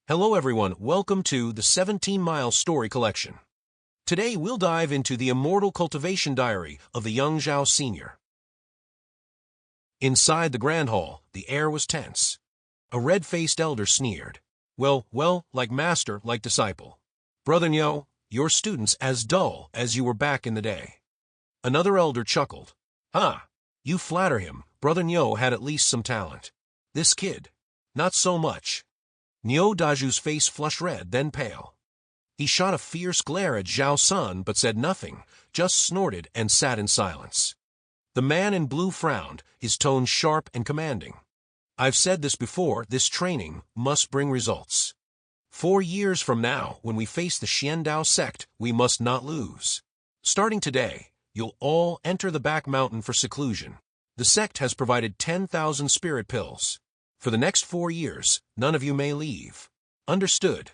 Hello everyone, welcome to the 17-Mile Story Collection. Today we'll dive into the Immortal Cultivation Diary of the Young Zhao Sr. Inside the Grand Hall, the air was tense. A red-faced elder sneered. Well, like master, like disciple. Brother Nyo, your student's as dull as you were back in the day. Another elder chuckled. You flatter him, Brother Nyo had at least some talent. This kid, not so much. Nyo Daju's face flushed red, then pale. He shot a fierce glare at Zhao Sen but said nothing, just snorted and sat in silence. The man in blue frowned, his tone sharp and commanding. I've said this before, this training must bring results. 4 years from now, when we face the Xiandao sect, we must not lose. Starting today, you'll all enter the back mountain for seclusion. The sect has provided 10,000 spirit pills. For the next 4 years, none of you may leave. Understood?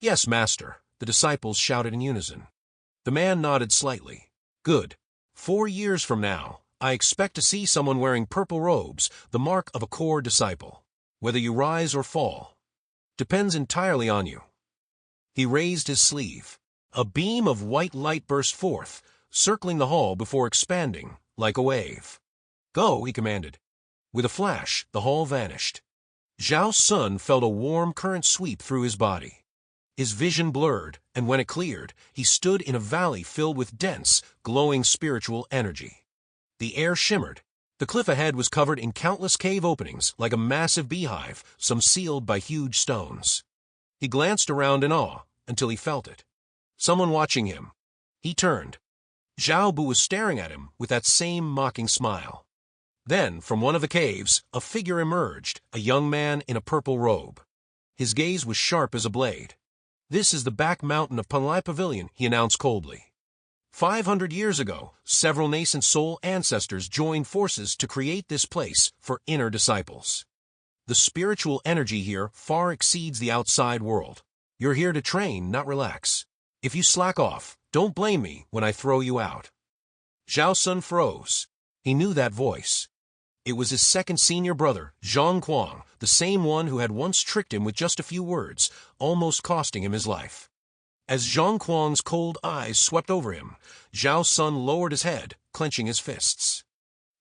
Yes, master, the disciples shouted in unison. The man nodded slightly. Good. 4 years from now, I expect to see someone wearing purple robes, the mark of a core disciple. Whether you rise or fall depends entirely on you. He raised his sleeve. A beam of white light burst forth, circling the hall before expanding, like a wave. Go, he commanded. With a flash, the hall vanished. Zhao Sen felt a warm current sweep through his body. His vision blurred, and when it cleared, he stood in a valley filled with dense, glowing spiritual energy. The air shimmered. The cliff ahead was covered in countless cave openings, like a massive beehive, some sealed by huge stones. He glanced around in awe, until he felt it. Someone watching him. He turned. Zhao Bu was staring at him with that same mocking smile. Then, from one of the caves, a figure emerged, a young man in a purple robe. His gaze was sharp as a blade. This is the back mountain of Panlai Pavilion, he announced coldly. 500 years ago, several nascent soul ancestors joined forces to create this place for inner disciples. The spiritual energy here far exceeds the outside world. You're here to train, not relax. If you slack off, don't blame me when I throw you out. Zhao Sen froze. He knew that voice. It was his second senior brother, Zhang Kuang, the same one who had once tricked him with just a few words, almost costing him his life. As Zhang Kuang's cold eyes swept over him, Zhao Sen lowered his head, clenching his fists.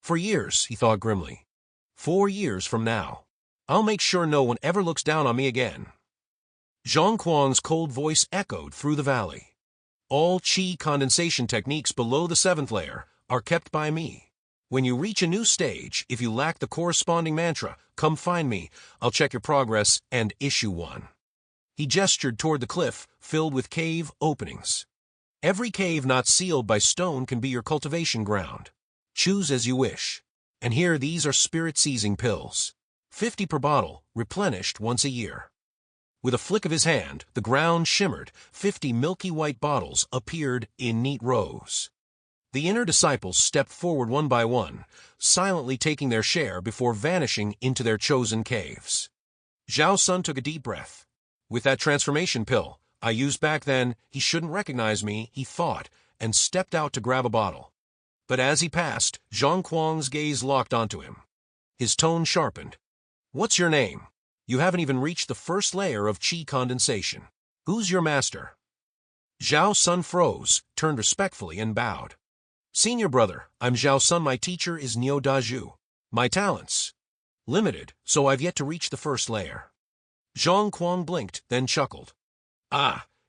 For years, he thought grimly. 4 years from now, I'll make sure no one ever looks down on me again. Zhang Kuang's cold voice echoed through the valley. All qi condensation techniques below the 7th layer are kept by me. When you reach a new stage, if you lack the corresponding mantra, come find me, I'll check your progress and issue one. He gestured toward the cliff, filled with cave openings. Every cave not sealed by stone can be your cultivation ground. Choose as you wish. And here these are spirit-seizing pills. 50 per bottle, replenished once a year. With a flick of his hand, the ground shimmered. 50 milky white bottles appeared in neat rows. The inner disciples stepped forward one by one, silently taking their share before vanishing into their chosen caves. Zhao Sen took a deep breath. With that transformation pill I used back then, he shouldn't recognize me, he thought, and stepped out to grab a bottle. But as he passed, Zhang Kuang's gaze locked onto him. His tone sharpened. What's your name? You haven't even reached the first layer of qi condensation. Who's your master? Zhao Sen froze, turned respectfully, and bowed. Senior brother, I'm Zhao Sen. My teacher is Nyo Daju. My talents? Limited, so I've yet to reach the first layer. Zhang Kuang blinked, then chuckled.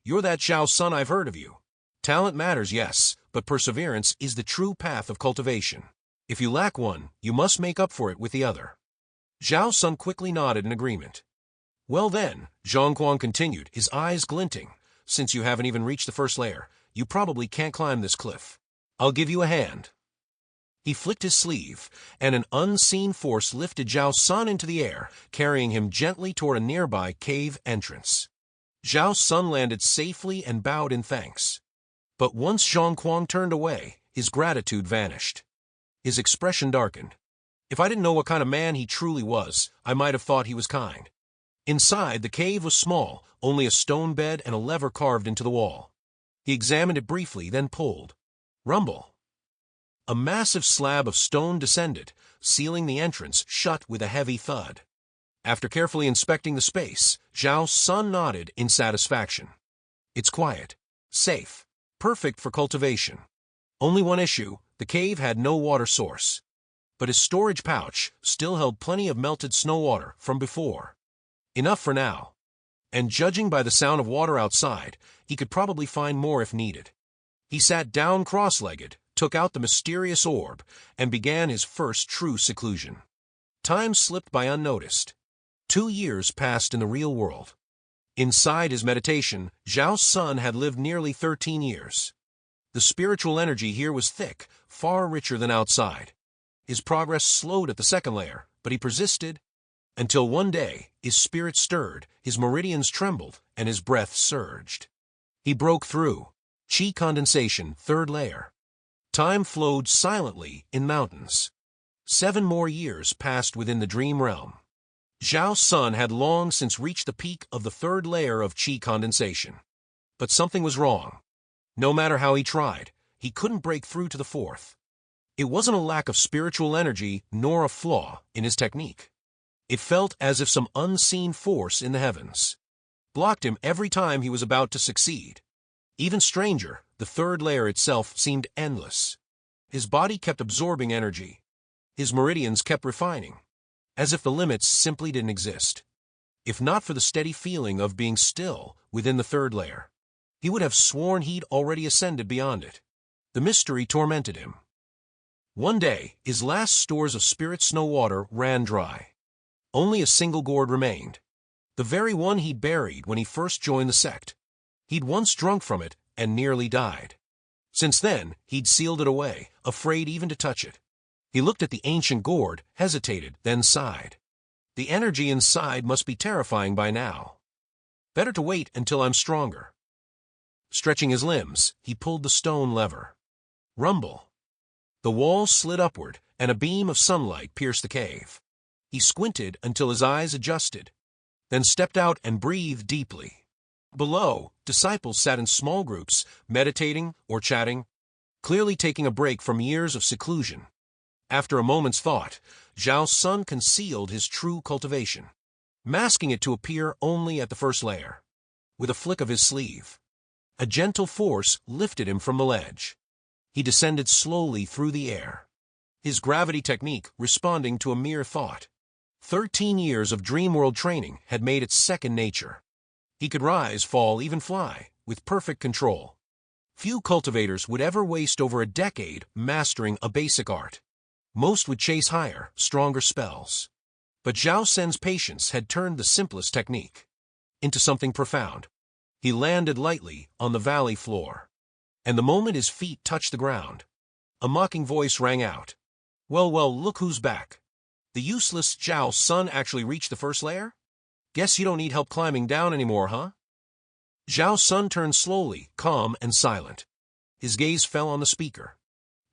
You're that Zhao Sen I've heard of you. Talent matters, yes, but perseverance is the true path of cultivation. If you lack one, you must make up for it with the other. Zhao Sen quickly nodded in agreement. Well then, Zhang Kuang continued, his eyes glinting, since you haven't even reached the first layer, you probably can't climb this cliff. I'll give you a hand. He flicked his sleeve, and an unseen force lifted Zhao Sen into the air, carrying him gently toward a nearby cave entrance. Zhao Sen landed safely and bowed in thanks. But once Zhang Kuang turned away, his gratitude vanished. His expression darkened. If I didn't know what kind of man he truly was, I might have thought he was kind. Inside, the cave was small, only a stone bed and a lever carved into the wall. He examined it briefly, then pulled. Rumble. A massive slab of stone descended, sealing the entrance shut with a heavy thud. After carefully inspecting the space, Zhao Sen nodded in satisfaction. It's quiet, safe, perfect for cultivation. Only one issue, the cave had no water source. But his storage pouch still held plenty of melted snow water from before. Enough for now. And judging by the sound of water outside, he could probably find more if needed. He sat down cross-legged, took out the mysterious orb, and began his first true seclusion. Time slipped by unnoticed. 2 years passed in the real world. Inside his meditation, Zhao Sen had lived nearly 13 years. The spiritual energy here was thick, far richer than outside. His progress slowed at the second layer, but he persisted, until one day his spirit stirred, his meridians trembled, and his breath surged. He broke through. Qi condensation, third layer. Time flowed silently in mountains. 7 more years passed within the dream realm. Zhao Sen had long since reached the peak of the third layer of Qi condensation. But something was wrong. No matter how he tried, he couldn't break through to the fourth. It wasn't a lack of spiritual energy nor a flaw in his technique. It felt as if some unseen force in the heavens blocked him every time he was about to succeed. Even stranger, the third layer itself seemed endless. His body kept absorbing energy. His meridians kept refining, as if the limits simply didn't exist. If not for the steady feeling of being still within the third layer, he would have sworn he'd already ascended beyond it. The mystery tormented him. One day, his last stores of spirit snow water ran dry. Only a single gourd remained, the very one he buried when he first joined the sect. He'd once drunk from it and nearly died. Since then, he'd sealed it away, afraid even to touch it. He looked at the ancient gourd, hesitated, then sighed. The energy inside must be terrifying by now. Better to wait until I'm stronger. Stretching his limbs, he pulled the stone lever. Rumble. The wall slid upward, and a beam of sunlight pierced the cave. He squinted until his eyes adjusted, then stepped out and breathed deeply. Below, disciples sat in small groups, meditating or chatting, clearly taking a break from years of seclusion. After a moment's thought, Zhao Sen concealed his true cultivation, masking it to appear only at the first layer. With a flick of his sleeve, a gentle force lifted him from the ledge. He descended slowly through the air, his gravity technique responding to a mere thought. 13 years of dream world training had made it second nature. He could rise, fall, even fly, with perfect control. Few cultivators would ever waste over a decade mastering a basic art. Most would chase higher, stronger spells. But Zhao Sen's patience had turned the simplest technique into something profound. He landed lightly on the valley floor. And the moment his feet touched the ground, a mocking voice rang out. Well, look who's back. The useless Zhao Sen actually reached the first layer? Guess you don't need help climbing down anymore, huh? Zhao Sen turned slowly, calm and silent. His gaze fell on the speaker.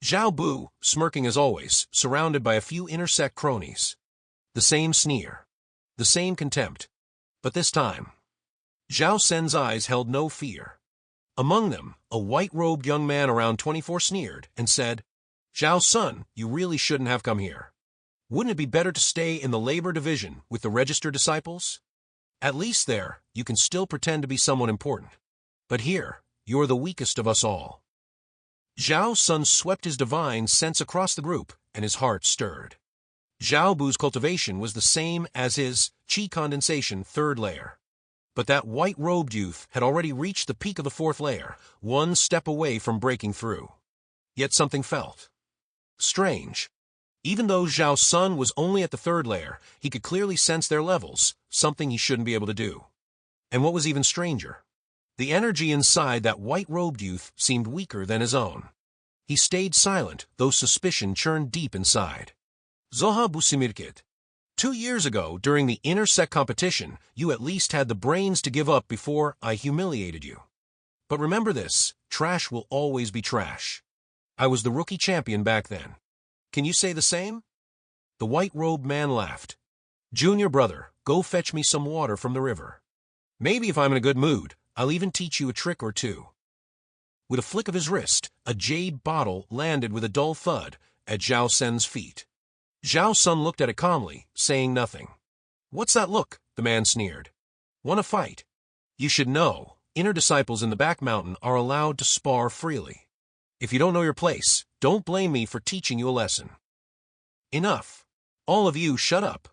Zhao Bu, smirking as always, surrounded by a few inner-sect cronies. The same sneer. The same contempt. But this time, Zhao Sen's eyes held no fear. Among them, a white-robed young man around 24 sneered and said, Zhao Sen, you really shouldn't have come here. Wouldn't it be better to stay in the labor division with the registered disciples? At least there, you can still pretend to be someone important. But here, you're the weakest of us all. Zhao Sen swept his divine sense across the group, and his heart stirred. Zhao Bu's cultivation was the same as his Qi condensation third layer. But that white-robed youth had already reached the peak of the fourth layer, one step away from breaking through. Yet something felt strange. Even though Zhao Sen was only at the third layer, he could clearly sense their levels, something he shouldn't be able to do. And what was even stranger, the energy inside that white-robed youth seemed weaker than his own. He stayed silent, though suspicion churned deep inside. Zoha Busimirkit. 2 years ago, during the inner-sect competition, you at least had the brains to give up before I humiliated you. But remember this, trash will always be trash. I was the rookie champion back then. Can you say the same? The white-robed man laughed. Junior brother, go fetch me some water from the river. Maybe if I'm in a good mood, I'll even teach you a trick or two. With a flick of his wrist, a jade bottle landed with a dull thud at Zhao Sen's feet. Zhao Sen looked at it calmly, saying nothing. What's that look? The man sneered. Want to fight? You should know, inner disciples in the back mountain are allowed to spar freely. If you don't know your place, don't blame me for teaching you a lesson. Enough. All of you shut up.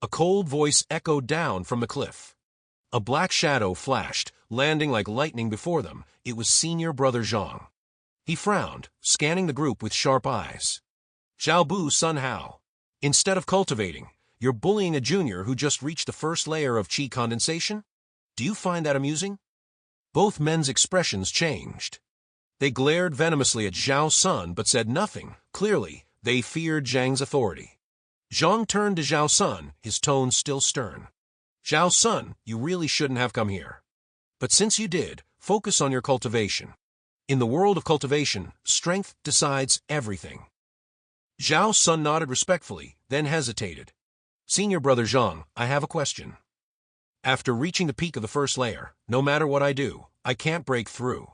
A cold voice echoed down from the cliff. A black shadow flashed, landing like lightning before them. It was senior brother Zhang. He frowned, scanning the group with sharp eyes. Zhao Bu Sun Hao. Instead of cultivating, you're bullying a junior who just reached the first layer of qi condensation? Do you find that amusing? Both men's expressions changed. They glared venomously at Zhao Sun but said nothing. Clearly, they feared Zhang's authority. Zhang turned to Zhao Sun, his tone still stern. Zhao Sun, you really shouldn't have come here. But since you did, focus on your cultivation. In the world of cultivation, strength decides everything. Zhao Sun nodded respectfully, then hesitated. Senior brother Zhang, I have a question. After reaching the peak of the first layer, no matter what I do, I can't break through.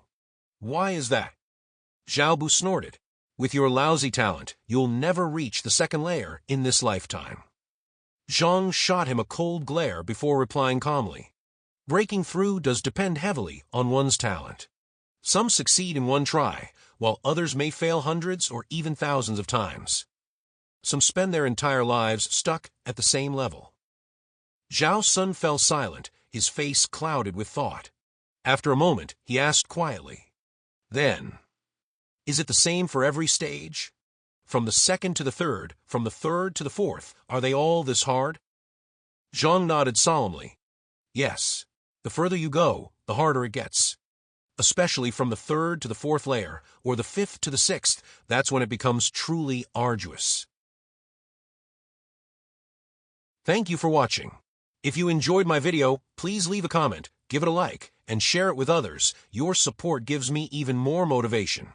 Why is that? Zhao Bu snorted. With your lousy talent, you'll never reach the second layer in this lifetime. Zhang shot him a cold glare before replying calmly. Breaking through does depend heavily on one's talent. Some succeed in one try, while others may fail hundreds or even thousands of times. Some spend their entire lives stuck at the same level. Zhao Sun fell silent, his face clouded with thought. After a moment, he asked quietly, Then, is it the same for every stage? From the second to the third, from the third to the fourth, are they all this hard? Zhang nodded solemnly. Yes. The further you go, the harder it gets. Especially from the third to the fourth layer, or the fifth to the sixth, that's when it becomes truly arduous. Thank you for watching. If you enjoyed my video, please leave a comment, give it a like, and share it with others. Your support gives me even more motivation.